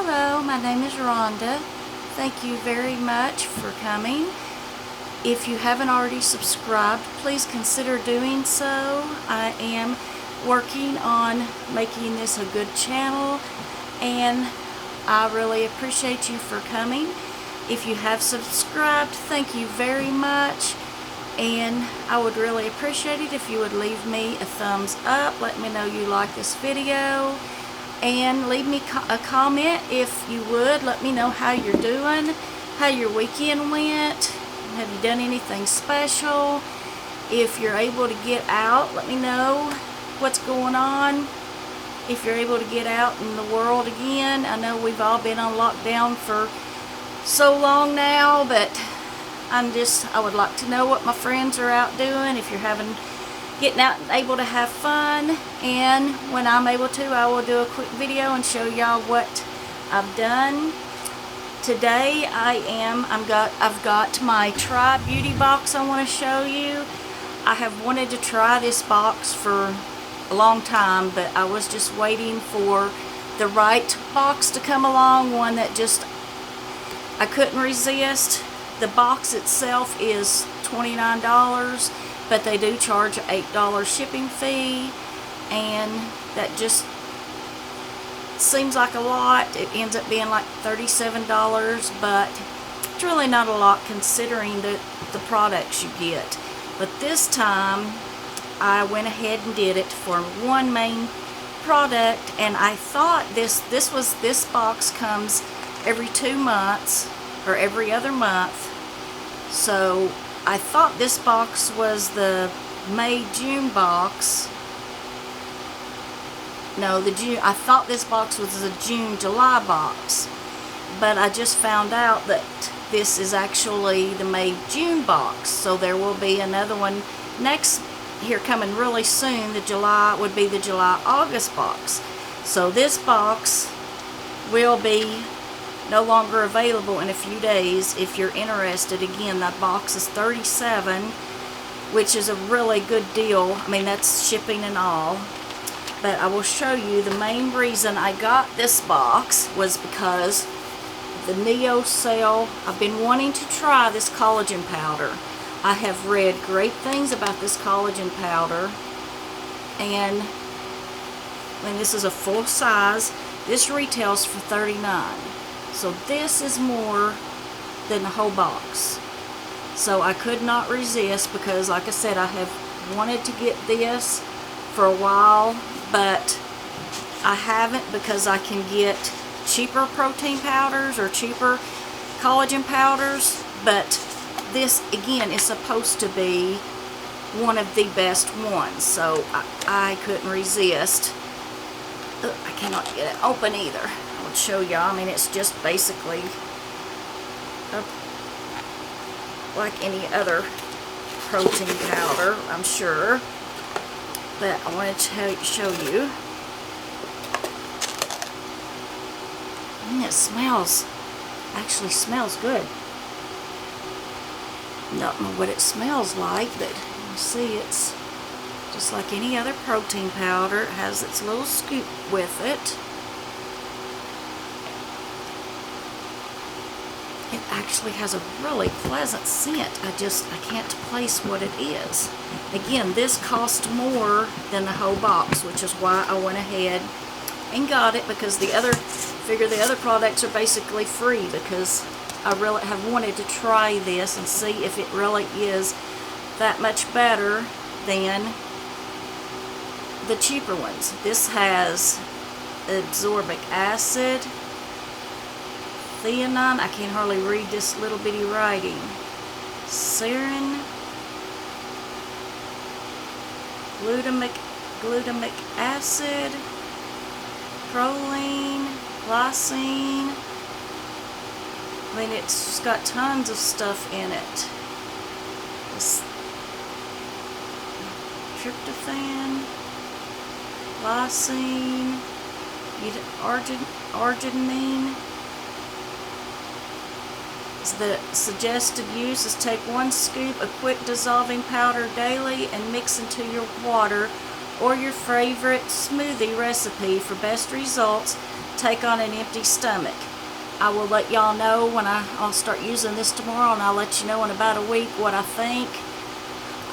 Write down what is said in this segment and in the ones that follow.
Hello, my name is Rhonda. Thank you very much for coming. If you haven't already subscribed, please consider doing so. I am working on making this a good channel, and I really appreciate you for coming. If you have subscribed, thank you very much, and I would really appreciate it if you would leave me a thumbs up. Let me know you like this video, and leave me a comment if you would. Let me know how you're doing, how your weekend went. Have you done anything special? If you're able to get out, let me know what's going on. If you're able to get out in the world again. I know we've all been on lockdown for so long now, but I would like to know what my friends are out doing. If you're getting out and able to have fun, and when I'm able to, I will do a quick video and show y'all what I've done. Today I've got my Try Beauty box I want to show you. I have wanted to try this box for a long time, but I was just waiting for the right box to come along, one that just I couldn't resist. The box itself is $29, but they do charge an $8 shipping fee, and that just seems like a lot. It ends up being like $37, but it's really not a lot considering the products you get. But this time I went ahead and did it for one main product, and I thought this box comes every 2 months or every other month. So I thought this box was the May-June box. No, I thought this box was the June-July box, but I just found out that this is actually the May-June box. So there will be another one here coming really soon. The July would be the July-August box. So this box will be no longer available in a few days. If you're interested, again, that box is $37, which is a really good deal. I mean, that's shipping and all. But I will show you the main reason I got this box was because the Neo sale. I've been wanting to try this collagen powder. I have read great things about this collagen powder, and when this is a full size, this retails for $39. So this is more than the whole box. So I could not resist, because like I said, I have wanted to get this for a while, but I haven't, because I can get cheaper protein powders or cheaper collagen powders. But this, again, is supposed to be one of the best ones. So I couldn't resist. Ugh, I cannot get it open either. Show y'all. I mean, it's just basically like any other protein powder, I'm sure, but I wanted to show you. And it actually smells good. Don't know what it smells like, but you see, it's just like any other protein powder. It has its little scoop with it. It actually has a really pleasant scent. I can't place what it is. Again, this cost more than the whole box, which is why I went ahead and got it, because the other products are basically free, because I really have wanted to try this and see if it really is that much better than the cheaper ones. This has ascorbic acid, theanine, I can hardly read this little bitty writing, sarin, glutamic acid, proline, glycine. I mean, it's just got tons of stuff in it. This tryptophan, glycine, arginine. The suggested use is take 1 scoop of quick dissolving powder daily and mix into your water or your favorite smoothie recipe for best results. Take on an empty stomach. I will let y'all know when I'll start using this tomorrow, and I'll let you know in about a week what I think.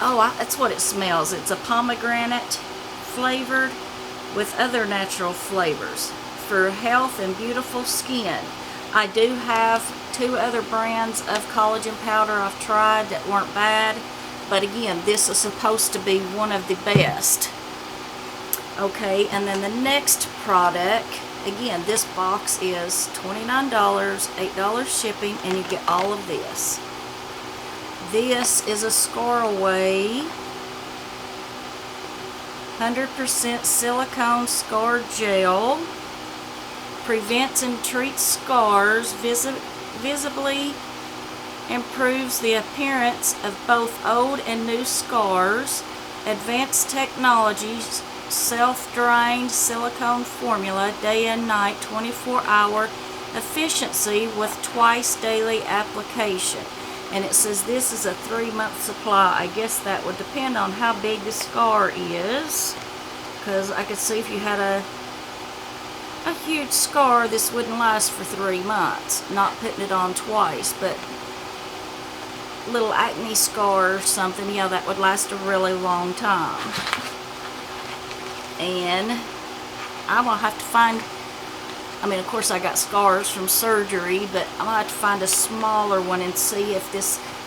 Oh, that's what it smells. It's a pomegranate flavored with other natural flavors for health and beautiful skin. I do have 2 other brands of collagen powder I've tried that weren't bad, but again, this is supposed to be one of the best. Okay, and then the next product, again, this box is $29, $8 shipping, and you get all of this. This is a Scar Away 100% silicone scar gel. Prevents and treats scars, visibly improves the appearance of both old and new scars. Advanced technologies, self-drying silicone formula, day and night, 24-hour efficiency with twice daily application. And it says this is a 3-month supply. I guess that would depend on how big the scar is, because I could see if you had a huge scar, this wouldn't last for 3 months. Not putting it on twice, but little acne scar or something, yeah, that would last a really long time. And I will have to find, I mean, of course I got scars from surgery, but I'm going to have to find a smaller one and see if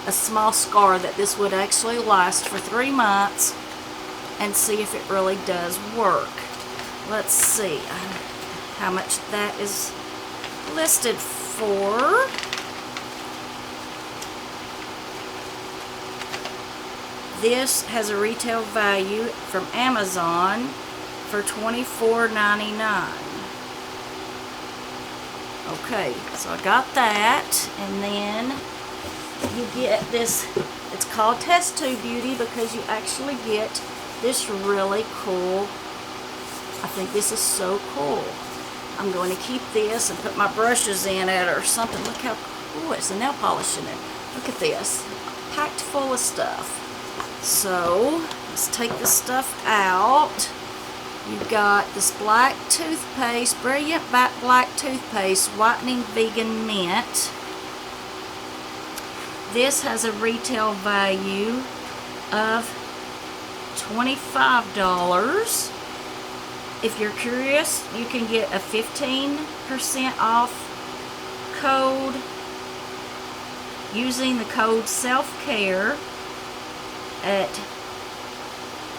a small scar that this would actually last for 3 months, and see if it really does work. Let's see how much that is listed for. This has a retail value from Amazon for $24.99. Okay, so I got that, and then you get this, it's called TestTube Beauty, because you actually get this really cool, I think this is so cool. I'm going to keep this and put my brushes in it or something. Look how cool, it's a nail polish in it. Look at this, packed full of stuff. So, let's take this stuff out. You've got this black toothpaste, brilliant black toothpaste, whitening vegan mint. This has a retail value of $25. If you're curious, you can get a 15% off code using the code self-care at,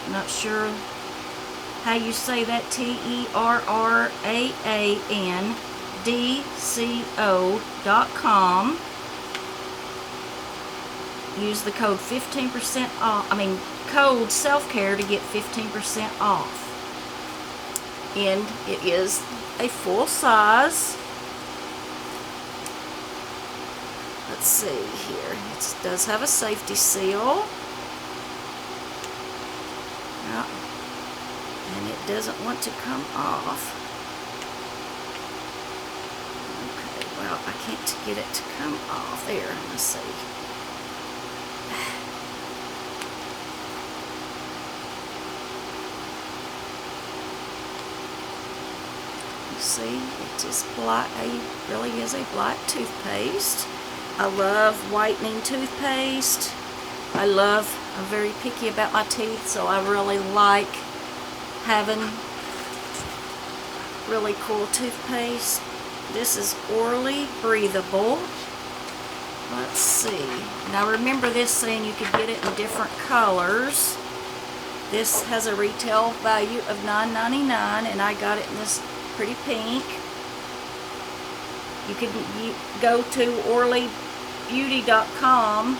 I'm not sure how you say that, TERRANDCO.com. Use the code 15% off, code self-care to get 15% off. And it is a full size. Let's see here. It does have a safety seal. Yeah. And it doesn't want to come off. Okay, well, I can't get it to come off. There, let's see. See, it is black. It really is a black toothpaste. I love whitening toothpaste. I'm very picky about my teeth, so I really like having really cool toothpaste. This is Orly Breathable. Let's see. Now remember this saying you could get it in different colors. This has a retail value of $9.99, and I got it in this pretty pink. You can go to orlybeauty.com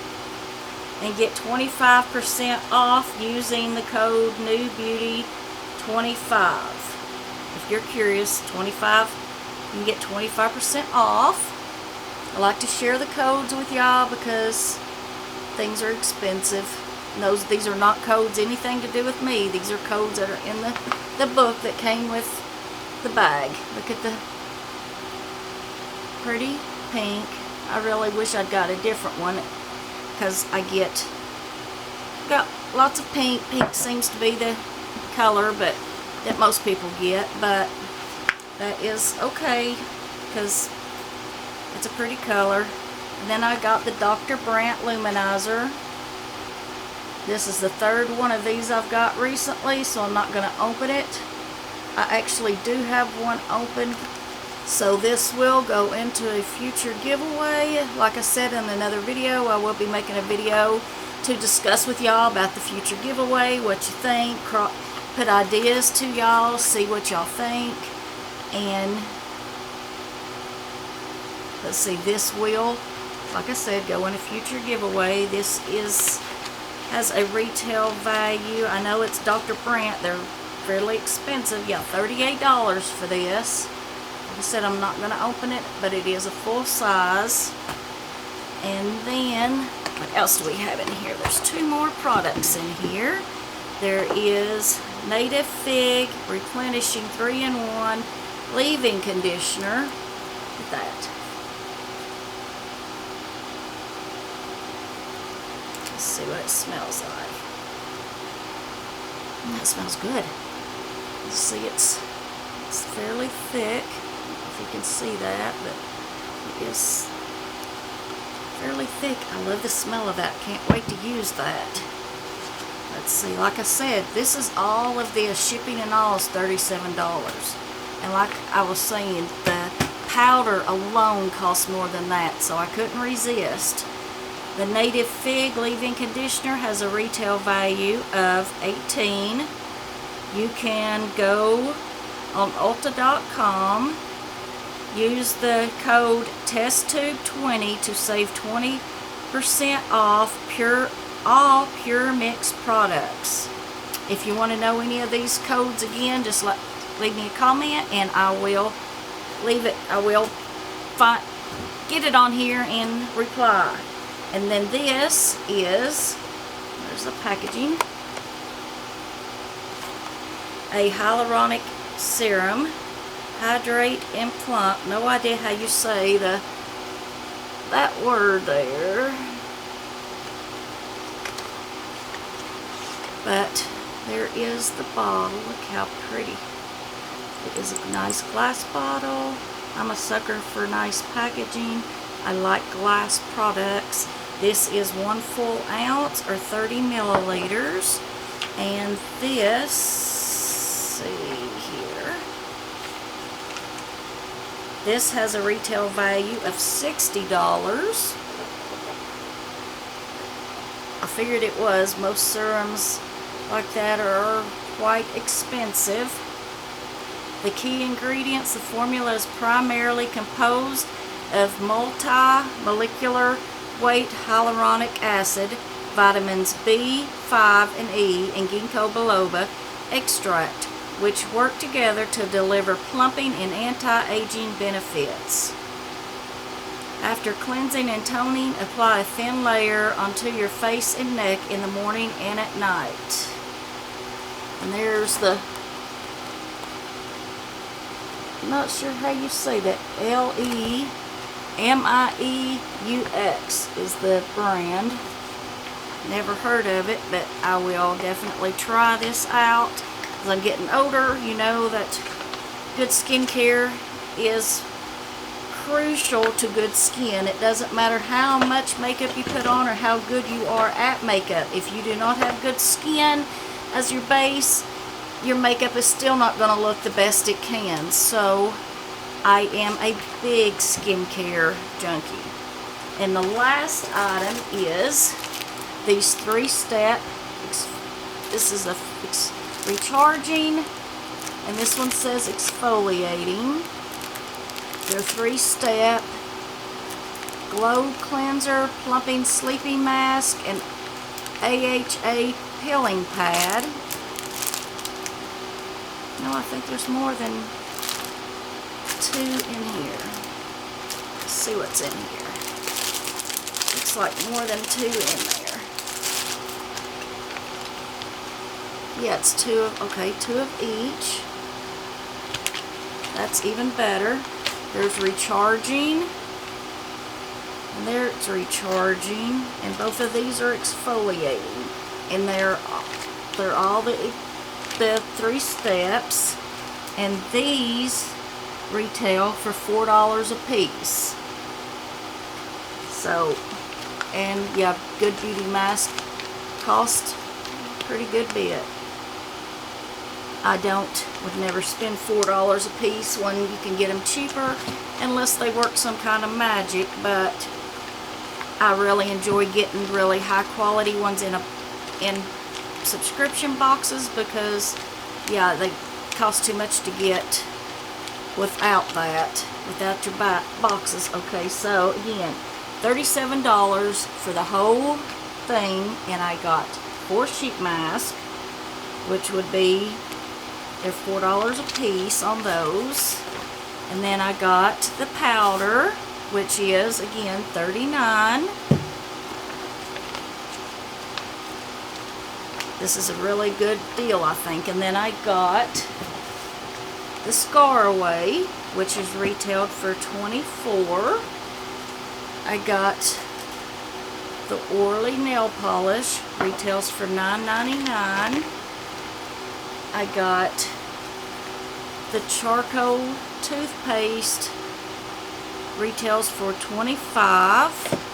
and get 25% off using the code NEWBEAUTY25. If you're curious, 25, you can get 25% off. I like to share the codes with y'all because things are expensive. These are not codes anything to do with me. These are codes that are in the book that came with the bag. Look at the pretty pink. I really wish I'd got a different one, because I got lots of pink. Pink seems to be the color, but that most people get, but that is okay because it's a pretty color. And then I got the Dr. Brandt Luminizer. This is the third one of these I've got recently, so I'm not going to open it. I actually do have one open, so this will go into a future giveaway. Like I said in another video, I will be making a video to discuss with y'all about the future giveaway, what you think, put ideas to y'all, see what y'all think. And let's see, this will, like I said, go in a future giveaway. This has a retail value. I know it's Dr. Brandt. They're fairly expensive. Yeah, $38 for this. Like I said, I'm not going to open it, but it is a full size. And then, what else do we have in here? There's two more products in here. There is Native Fig Replenishing 3-in-1 Leave-In Conditioner. Look at that. Let's see what it smells like. That smells good. You see, it's fairly thick. I don't know if you can see that, but it is fairly thick. I love the smell of that. Can't wait to use that. Let's see. Like I said, this is all of this. Shipping and all is $37. And like I was saying, the powder alone costs more than that, so I couldn't resist. The Native Fig Leave-In Conditioner has a retail value of $18. You can go on Ulta.com, use the code TestTube20 to save 20% off all Pure Mix products. If you want to know any of these codes again, just leave me a comment and I will get it on here and reply. And then this is, there's the packaging, a hyaluronic serum. Hydrate and plump. No idea how you say that word there. But there is the bottle. Look how pretty. It is a nice glass bottle. I'm a sucker for nice packaging. I like glass products. This is 1 full ounce or 30 milliliters. And this, see here, this has a retail value of $60. I figured it was. Most serums like that are quite expensive. The key ingredients: the formula is primarily composed of multi-molecular weight hyaluronic acid, vitamins B, 5, and E, and ginkgo biloba extract, which work together to deliver plumping and anti-aging benefits. After cleansing and toning, apply a thin layer onto your face and neck in the morning and at night. And there's the, I'm not sure how you say that, Mai UX is the brand. Never heard of it, but I will definitely try this out. As I'm getting older, you know that good skincare is crucial to good skin. It doesn't matter how much makeup you put on or how good you are at makeup. If you do not have good skin as your base, your makeup is still not going to look the best it can. So I am a big skincare junkie. And the last item is these 3-step, this is a recharging, and this one says exfoliating. They're 3-step glow cleanser, plumping sleeping mask, and AHA peeling pad. No, I think there's more than 2 in here. Let's see what's in here. Looks like more than 2 in there. Yeah, it's 2 of, okay, 2 of each. That's even better. There's recharging, and there's recharging, and both of these are exfoliating, and they're all the the 3 steps, and these retail for $4 a piece. So, and yeah, good beauty mask cost pretty good bit. I would never spend $4 a piece when you can get them cheaper unless they work some kind of magic, but I really enjoy getting really high quality ones in subscription boxes because, yeah, they cost too much to get without your boxes. Okay, so again, $37 for the whole thing, and I got 4 sheet masks, which would be, they're $4 a piece on those. And then I got the powder, which is again $39. This is a really good deal, I think. And then I got the Scar Away, which is retailed for $24. I got the Orly nail polish, retails for $9.99. I got the charcoal toothpaste, retails for $25.